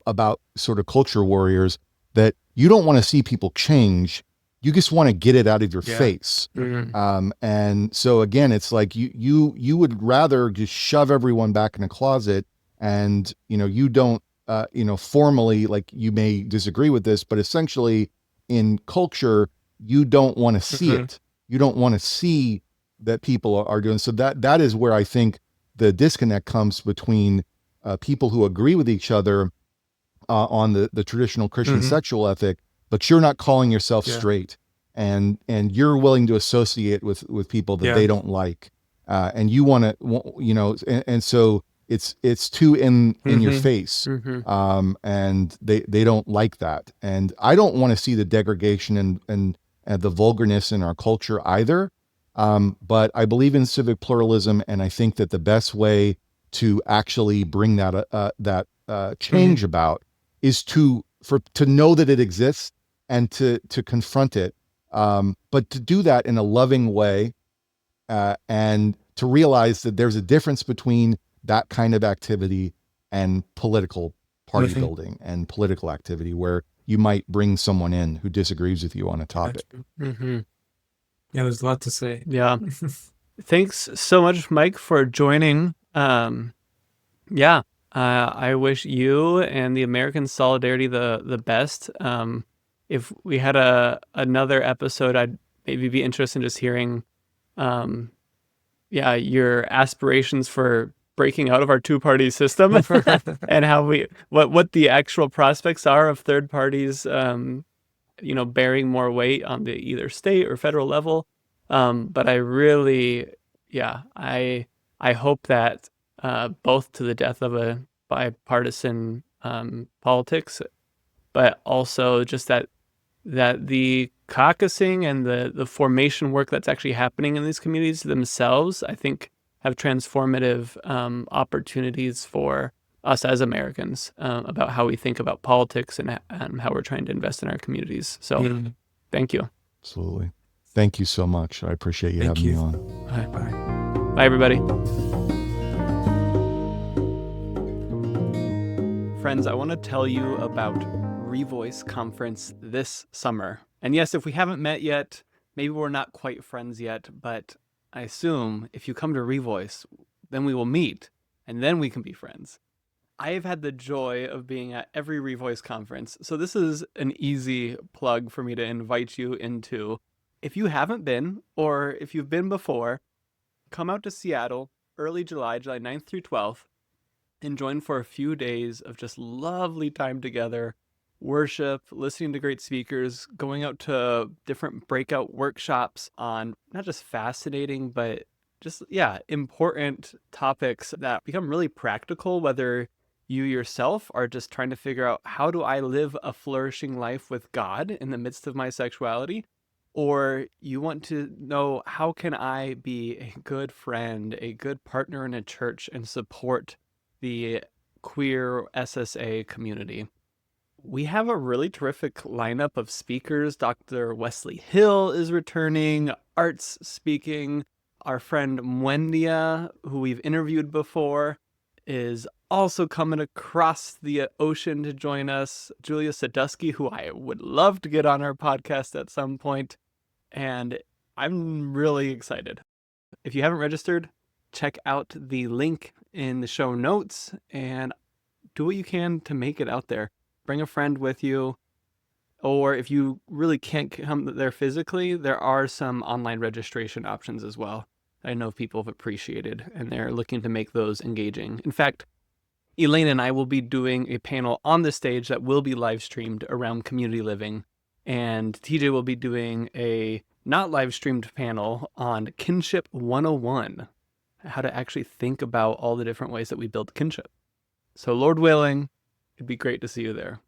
about sort of culture warriors, that you don't want to see people change. You just want to get it out of your face. And so again, it's like you would rather just shove everyone back in a closet, and, you don't, formally, like, you may disagree with this, but essentially in culture, you don't want to see it. You don't want to see that people are doing. So that is where I think the disconnect comes between people who agree with each other on the traditional Christian sexual ethic, but you're not calling yourself straight, and you're willing to associate with people that they don't like, and you want to, and so it's too in your face, and they don't like that, and I don't want to see the degradation and the vulgarness in our culture either, but I believe in civic pluralism, and I think that the best way to actually bring that change about is to know that it exists and to confront it, but to do that in a loving way, and to realize that there's a difference between that kind of activity and political party building and political activity, where you might bring someone in who disagrees with you on a topic. Yeah, there's a lot to say. Yeah. Thanks so much, Mike, for joining. I wish you and the American Solidarity the best. If we had another episode, I'd maybe be interested in just hearing your aspirations for breaking out of our two-party system and how what the actual prospects are of third parties bearing more weight on the either state or federal level. But I really I hope that both to the death of a bipartisan politics, but also just that the caucusing and the formation work that's actually happening in these communities themselves, I think, have transformative opportunities for us as Americans about how we think about politics and how we're trying to invest in our communities. So thank you. Absolutely. Thank you so much. I appreciate you Thank having me you. on. Bye. Bye, everybody. Friends, I want to tell you about Revoice Conference this summer. And yes, if we haven't met yet, maybe we're not quite friends yet, but I assume if you come to Revoice, then we will meet, and then we can be friends. I have had the joy of being at every Revoice conference, so this is an easy plug for me to invite you into. If you haven't been, or if you've been before, come out to Seattle early July 9th through 12th, and join for a few days of just lovely time together, worship, listening to great speakers, going out to different breakout workshops on not just fascinating, but just, important topics that become really practical, whether you yourself are just trying to figure out, how do I live a flourishing life with God in the midst of my sexuality? Or you want to know, how can I be a good friend, a good partner in a church, and support the queer SSA community? We have a really terrific lineup of speakers. Dr. Wesley Hill is returning, Arts speaking. Our friend Mwendia, who we've interviewed before, is also coming across the ocean to join us. Julia Sadusky, who I would love to get on our podcast at some point. And I'm really excited. If you haven't registered, check out the link in the show notes and do what you can to make it out there. Bring a friend with you. Or if you really can't come there physically, there are some online registration options as well. I know people have appreciated, and they're looking to make those engaging. In fact, Elaine and I will be doing a panel on the stage that will be live streamed around community living. And TJ will be doing a not live streamed panel on Kinship 101, how to actually think about all the different ways that we build kinship. So, Lord willing, it'd be great to see you there.